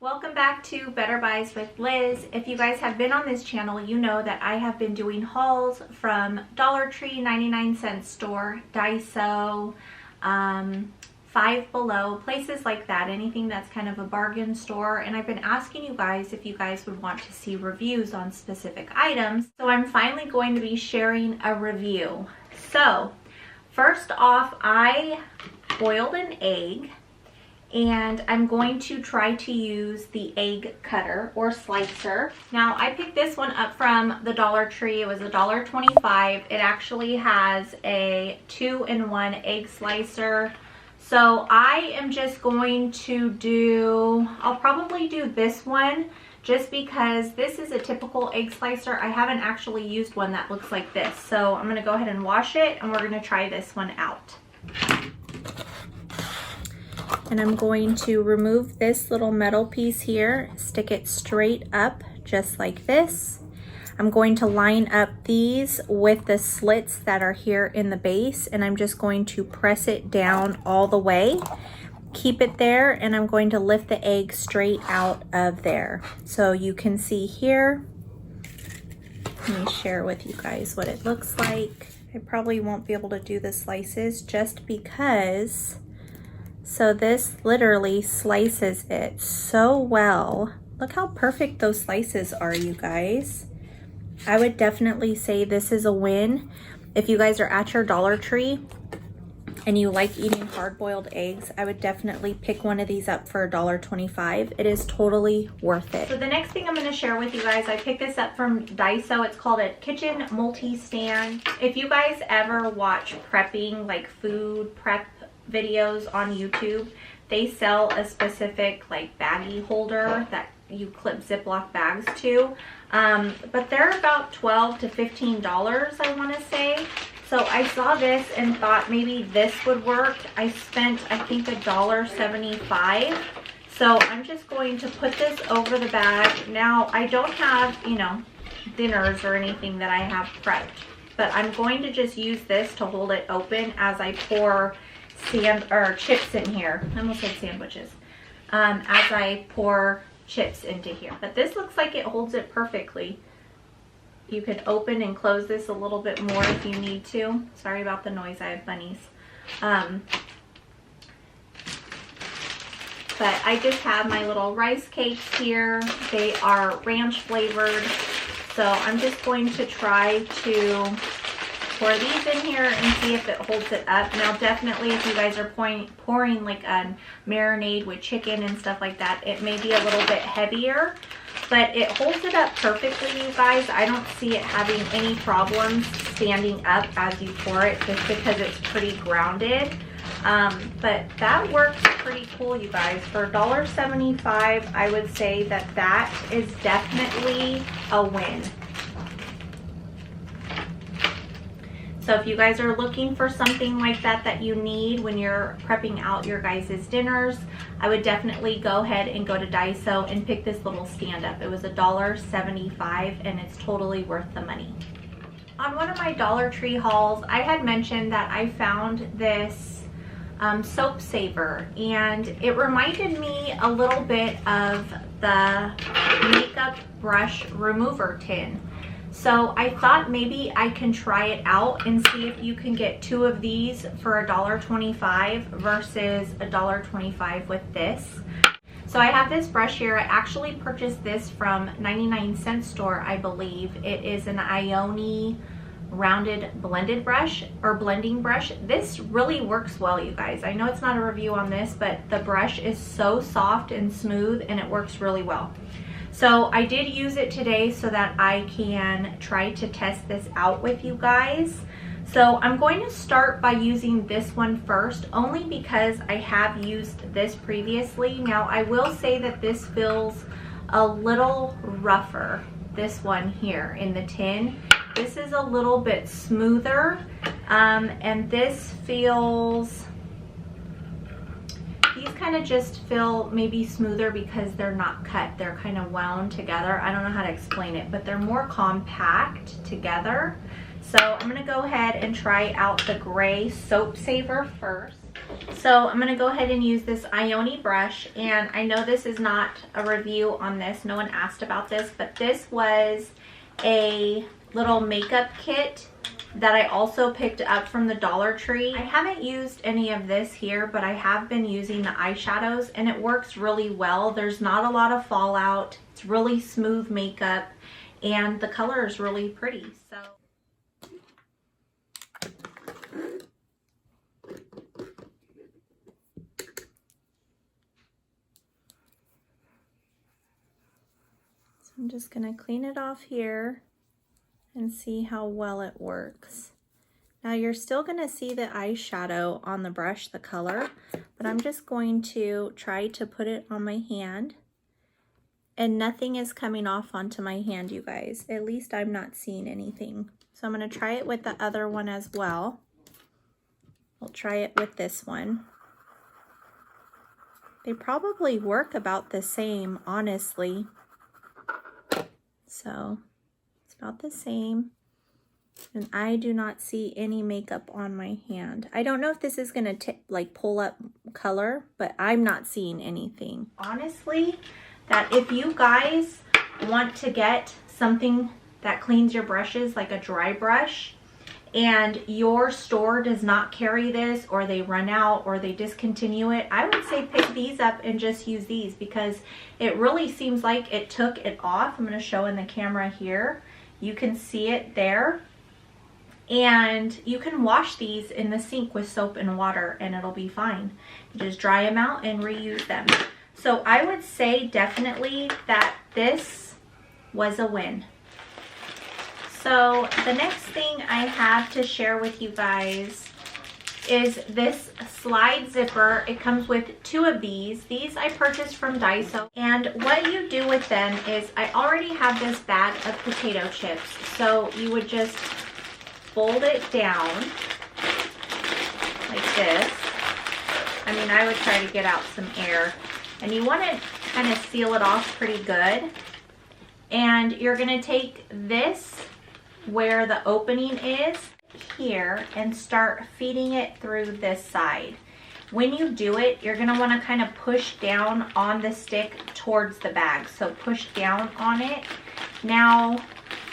Welcome back to Better Buys with Liz. If you guys have been on this channel, you know that I have been doing hauls from Dollar Tree, 99-cent store, Daiso, Five Below, places like that, anything that's kind of a bargain store. And I've been asking you guys if you guys would want to see reviews on specific items. So I'm finally going to be sharing a review. So first off, I boiled an egg. And I'm going to try to use the egg cutter or slicer. Now I picked this one up from the Dollar Tree. It was $1.25. It actually has a 2-in-1 egg slicer. So I am just going to do, I'll probably do this one just because this is a typical egg slicer. I haven't actually used one that looks like this. So I'm gonna go ahead and wash it and we're gonna try this one out. And I'm going to remove this little metal piece here, stick it straight up just like this. I'm going to line up these with the slits that are here in the base, and I'm just going to press it down all the way. Keep it there, and I'm going to lift the egg straight out of there. So you can see here, let me share with you guys what it looks like. I probably won't be able to do the slices just because. So this literally slices it so well. Look how perfect those slices are, you guys. I would definitely say this is a win. If you guys are at your Dollar Tree and you like eating hard-boiled eggs, I would definitely pick one of these up for $1.25. It is totally worth it. So the next thing I'm going to share with you guys, I picked this up from Daiso. It's called a kitchen multi-stand. If you guys ever watch prepping, like food prep videos on YouTube, they sell a specific like baggie holder that you clip Ziploc bags to, but they're about $12 to $15, I want to say. So I saw this and thought maybe this would work. I spent, I think, $1.75. So I'm just going to put this over the bag. Now I don't have, you know, dinners or anything that I have prepped, but I'm going to just use this to hold it open as I pour chips in here. I almost said sandwiches. As I pour chips into here. But this looks like it holds it perfectly. You can open and close this a little bit more if you need to. Sorry about the noise, I have bunnies. But I just have my little rice cakes here. They are ranch flavored. So I'm just going to try to pour these in here and see if it holds it up. Now definitely if you guys are pouring like a marinade with chicken and stuff like that, it may be a little bit heavier, but it holds it up perfectly, you guys. I don't see it having any problems standing up as you pour it just because it's pretty grounded. But that works pretty cool, you guys. For $1.75, I would say that that is definitely a win. So if you guys are looking for something like that that you need when you're prepping out your guys' dinners, I would definitely go ahead and go to Daiso and pick this little stand up. It was $1.75 and it's totally worth the money. On one of my Dollar Tree hauls, I had mentioned that I found this soap saver, and it reminded me a little bit of the makeup brush remover tin. So I thought maybe I can try it out and see if you can get 2 of these for $1.25 versus $1.25 with this. So I have this brush here. I actually purchased this from 99-cent store, I believe. It is an Ioni rounded blended brush or blending brush. This really works well, you guys. I know it's not a review on this, but the brush is so soft and smooth and it works really well. So I did use it today so that I can try to test this out with you guys. So I'm going to start by using this one first, only because I have used this previously. Now I will say that this feels a little rougher, this one here in the tin. This is a little bit smoother, and this feels, these kind of just feel maybe smoother because they're not cut. They're kind of wound together. I don't know how to explain it, but they're more compact together. So I'm gonna go ahead and try out the gray soap saver first. So I'm gonna go ahead and use this Ioni brush, and I know this is not a review on this, no one asked about this, but this was a little makeup kit that I also picked up from the Dollar Tree. I haven't used any of this here, but I have been using the eyeshadows and it works really well. There's not a lot of fallout, it's really smooth makeup, and the color is really pretty. I'm just gonna clean it off here and see how well it works. Now you're still gonna see the eyeshadow on the brush, the color, but I'm just going to try to put it on my hand, and nothing is coming off onto my hand, you guys. At least I'm not seeing anything. So I'm gonna try it with the other one as well. I'll try it with this one. They probably work about the same, honestly. So it's about the same, and I do not see any makeup on my hand. I don't know if this is gonna like pull up color, but I'm not seeing anything. Honestly, that if you guys want to get something that cleans your brushes, like a dry brush, and your store does not carry this, or they run out, or they discontinue it, I would say pick these up and just use these, because it really seems like it took it off. I'm going to show in the camera here. You can see it there. And you can wash these in the sink with soap and water and it'll be fine. You just dry them out and reuse them. So I would say definitely that this was a win. So the next thing I have to share with you guys is this slide zipper. It comes with 2 of these. These I purchased from Daiso. And what you do with them is, I already have this bag of potato chips. So you would just fold it down like this. I mean, I would try to get out some air. And you want to kind of seal it off pretty good. And you're going to take this where the opening is here and start feeding it through this side. When you do it, you're going to want to kind of push down on the stick towards the bag. So push down on it. Now,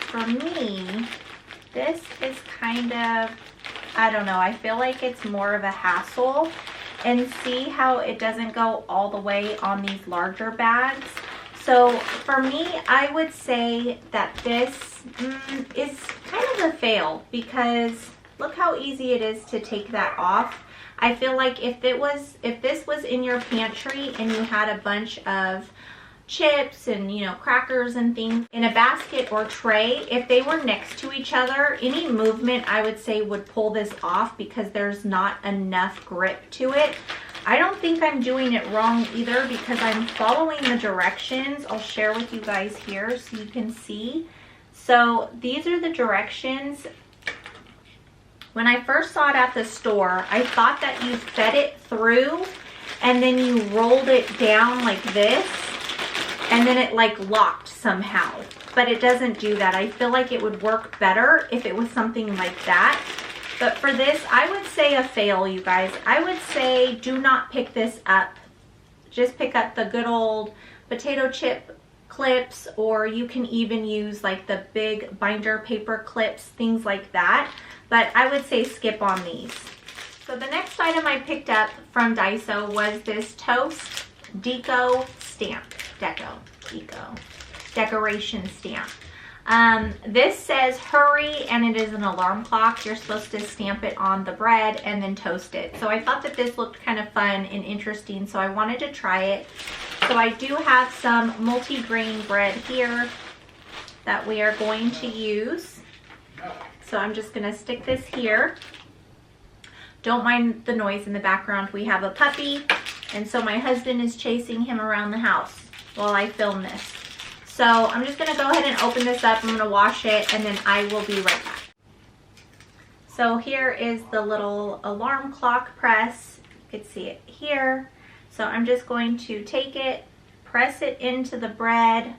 for me, this is kind of, I don't know, I feel like it's more of a hassle. And see how it doesn't go all the way on these larger bags? So for me, I would say that this is kind of a fail, because look how easy it is to take that off. I feel like if this was in your pantry and you had a bunch of chips and, you know, crackers and things in a basket or tray, if they were next to each other, any movement I would say would pull this off, because there's not enough grip to it. I don't think I'm doing it wrong either, because I'm following the directions. I'll share with you guys here so you can see. So these are the directions. When I first saw it at the store, I thought that you fed it through and then you rolled it down like this, and then it like locked somehow. But it doesn't do that. I feel like it would work better if it was something like that. But for this, I would say a fail, you guys. I would say do not pick this up. Just pick up the good old potato chip clips, or you can even use like the big binder paper clips, things like that. But I would say skip on these. So the next item I picked up from Daiso was this Toast Deco stamp. Decoration stamp. This says hurry, and it is an alarm clock. You're supposed to stamp it on the bread and then toast it. So I thought that this looked kind of fun and interesting, so I wanted to try it. So I do have some multi-grain bread here that we are going to use. So I'm just going to stick this here. Don't mind the noise in the background. We have a puppy, and so my husband is chasing him around the house while I film this. So I'm just gonna go ahead and open this up. I'm gonna wash it, and then I will be right back. So here is the little alarm clock press. You can see it here. So I'm just going to take it, press it into the bread.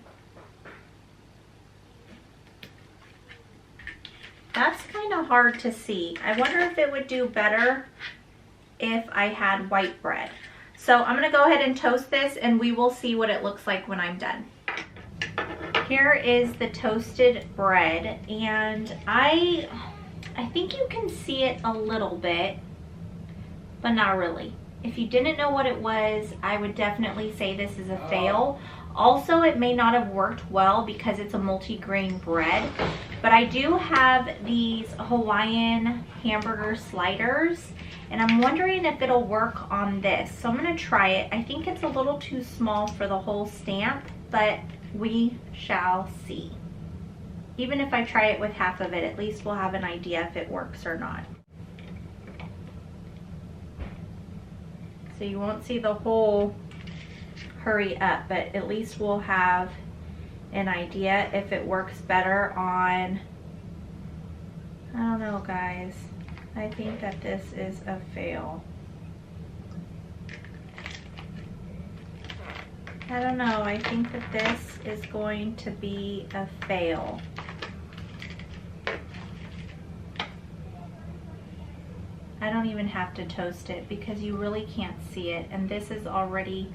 That's kind of hard to see. I wonder if it would do better if I had white bread. So I'm gonna go ahead and toast this and we will see what it looks like when I'm done. Here is the toasted bread, and I think you can see it a little bit, but not really. If you didn't know what it was, I would definitely say this is a fail. Also, it may not have worked well because it's a multi-grain bread, but I do have these Hawaiian hamburger sliders, and I'm wondering if it'll work on this. So I'm gonna try it. I think it's a little too small for the whole stamp, but we shall see. Even if I try it with half of it, at least we'll have an idea if it works or not. So you won't see the whole hurry up, but at least we'll have an idea if it works better on, I don't know guys. I think that this is a fail. I don't know, I think that this is going to be a fail. I don't even have to toast it because you really can't see it, and this is already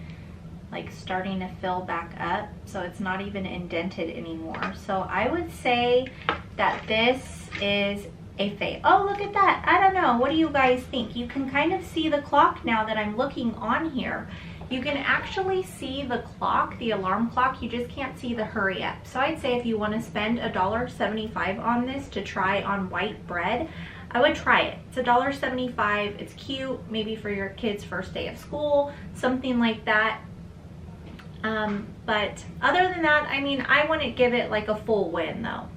like starting to fill back up, so it's not even indented anymore. So I would say that this is a fail. Oh, look at that. I don't know, what do you guys think? You can kind of see the clock now that I'm looking on here. You can actually see the clock, the alarm clock, you just can't see the hurry up. So I'd say if you want to spend $1.75 on this to try on white bread, I would try it. It's $1.75, it's cute, maybe for your kid's first day of school, something like that. But other than that, I mean, I wouldn't give it like a full win though,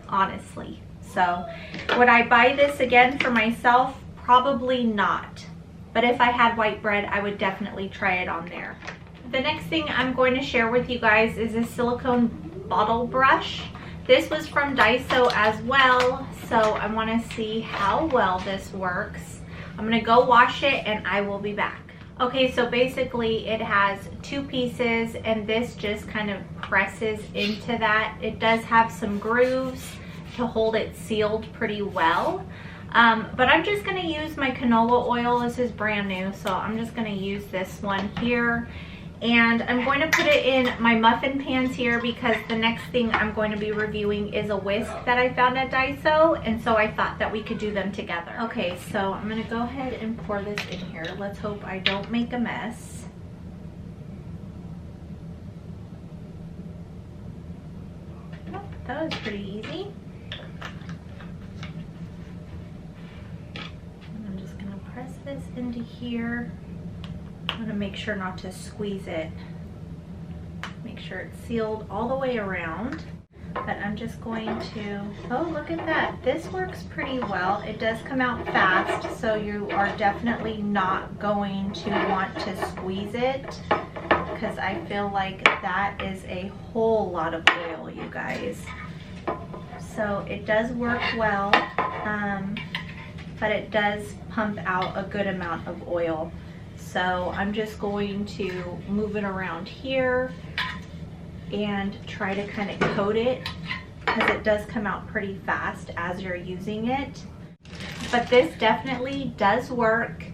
honestly. So would I buy this again for myself? Probably not. But if I had white bread, I would definitely try it on there. The next thing I'm going to share with you guys is a silicone bottle brush. This was from Daiso as well, so I want to see how well this works. I'm going to go wash it and I will be back. Okay, so basically it has two pieces and this just kind of presses into that. It does have some grooves to hold it sealed pretty well. But I'm just going to use my canola oil. This is brand new, so I'm just going to use this one here. And I'm going to put it in my muffin pans here because the next thing I'm going to be reviewing is a whisk that I found at Daiso, and so I thought that we could do them together. Okay, so I'm going to go ahead and pour this in here. Let's hope I don't make a mess. Oh, that was pretty easy. I'm just going to press this into here. I'm going to make sure not to squeeze it. Make sure it's sealed all the way around. But I'm just going to, oh, look at that. This works pretty well. It does come out fast, so you are definitely not going to want to squeeze it because I feel like that is a whole lot of oil, you guys. So it does work well, but it does pump out a good amount of oil. So I'm just going to move it around here and try to kind of coat it because it does come out pretty fast as you're using it. But this definitely does work.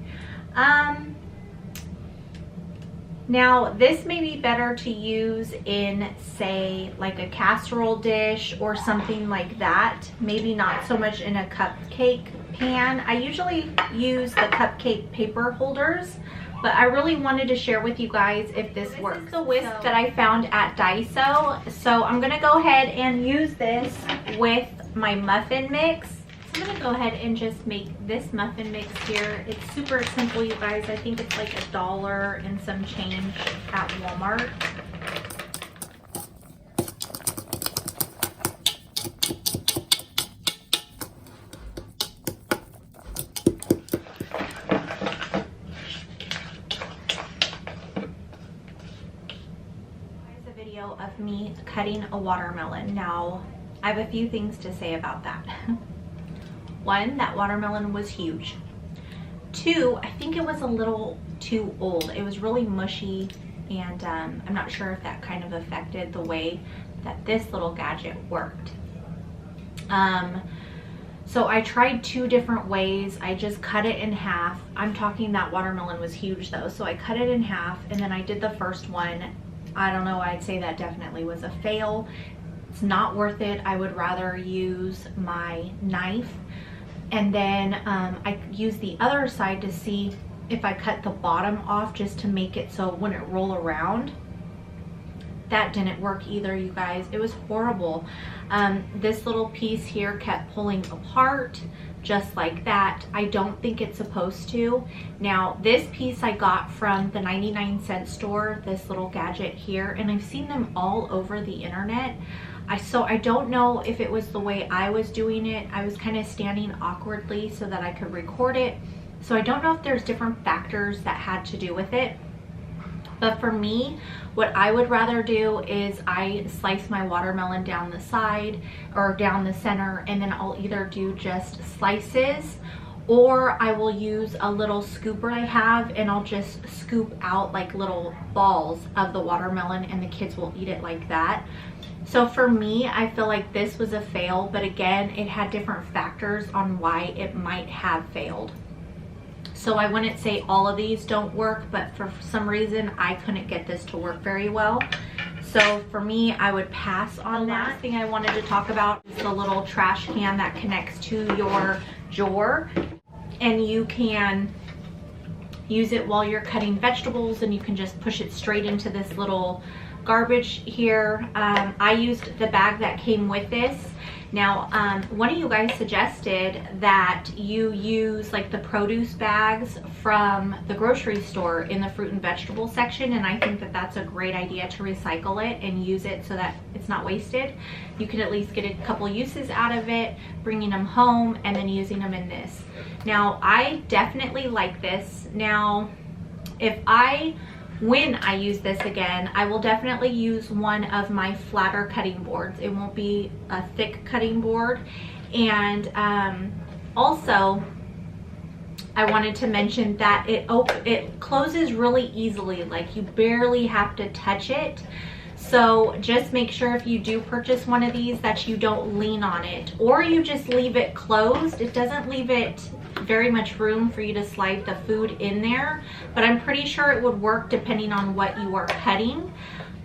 Now this may be better to use in, say, like a casserole dish or something like that. Maybe not so much in a cupcake pan. I usually use the cupcake paper holders, but I really wanted to share with you guys if this works. This is the whisk that I found at Daiso. So I'm gonna go ahead and use this with my muffin mix. So I'm gonna go ahead and just make this muffin mix here. It's super simple, you guys. I think it's like $1 and some change at Walmart. Of me cutting a watermelon. Now, I have a few things to say about that. One, that watermelon was huge. Two, I think it was a little too old. It was really mushy, and I'm not sure if that kind of affected the way that this little gadget worked. So I tried 2 different ways. I just cut it in half. I'm talking that watermelon was huge though. So I cut it in half and then I did the first one. I don't know, I'd say that definitely was a fail. It's not worth it. I would rather use my knife. And then I use the other side to see if I cut the bottom off just to make it so when it roll around. That didn't work either, you guys. It was horrible. This little piece here kept pulling apart just like that. I don't think it's supposed to. Now, this piece I got from the 99-cent store, this little gadget here, and I've seen them all over the internet. So I don't know if it was the way I was doing it. I was kind of standing awkwardly so that I could record it. So I don't know if there's different factors that had to do with it. But for me, what I would rather do is I slice my watermelon down the side or down the center, and then I'll either do just slices, or I will use a little scooper I have and I'll just scoop out like little balls of the watermelon and the kids will eat it like that. So for me, I feel like this was a fail, but again, it had different factors on why it might have failed. So I wouldn't say all of these don't work, but for some reason I couldn't get this to work very well. So for me, I would pass on that. Last thing I wanted to talk about is the little trash can that connects to your drawer, and you can use it while you're cutting vegetables, and you can just push it straight into this little garbage here. I used the bag that came with this. Now, one of you guys suggested that you use like the produce bags from the grocery store in the fruit and vegetable section, and I think that that's a great idea to recycle it and use it so that it's not wasted. You can at least get a couple uses out of it, bringing them home and then using them in this. Now, I definitely like this. Now, when I use this again, I will definitely use one of my flatter cutting boards. It won't be a thick cutting board. And also, I wanted to mention that it closes really easily. Like, you barely have to touch it. So just make sure if you do purchase one of these that you don't lean on it, or you just leave it closed. It doesn't leave it very much room for you to slide the food in there, but I'm pretty sure it would work depending on what you are cutting.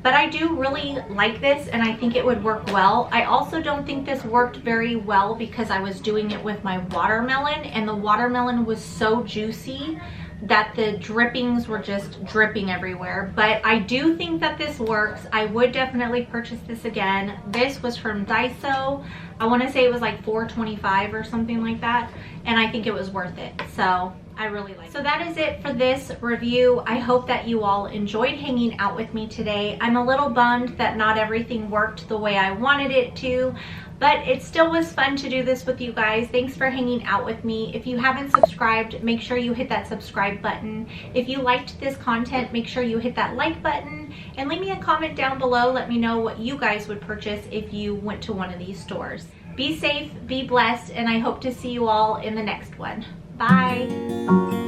But I do really like this, and I think it would work well. I also don't think this worked very well because I was doing it with my watermelon, and the watermelon was so juicy that the drippings were just dripping everywhere. But I do think that this works. I would definitely purchase this again. This was from Daiso. I want to say it was like $4.25 or something like that, and I think it was worth it. So I really like it. So that is it for this review. I hope that you all enjoyed hanging out with me today. I'm a little bummed that not everything worked the way I wanted it to, but it still was fun to do this with you guys. Thanks for hanging out with me. If you haven't subscribed, make sure you hit that subscribe button. If you liked this content, make sure you hit that like button and leave me a comment down below. Let me know what you guys would purchase if you went to one of these stores. Be safe, be blessed, and I hope to see you all in the next one. Bye.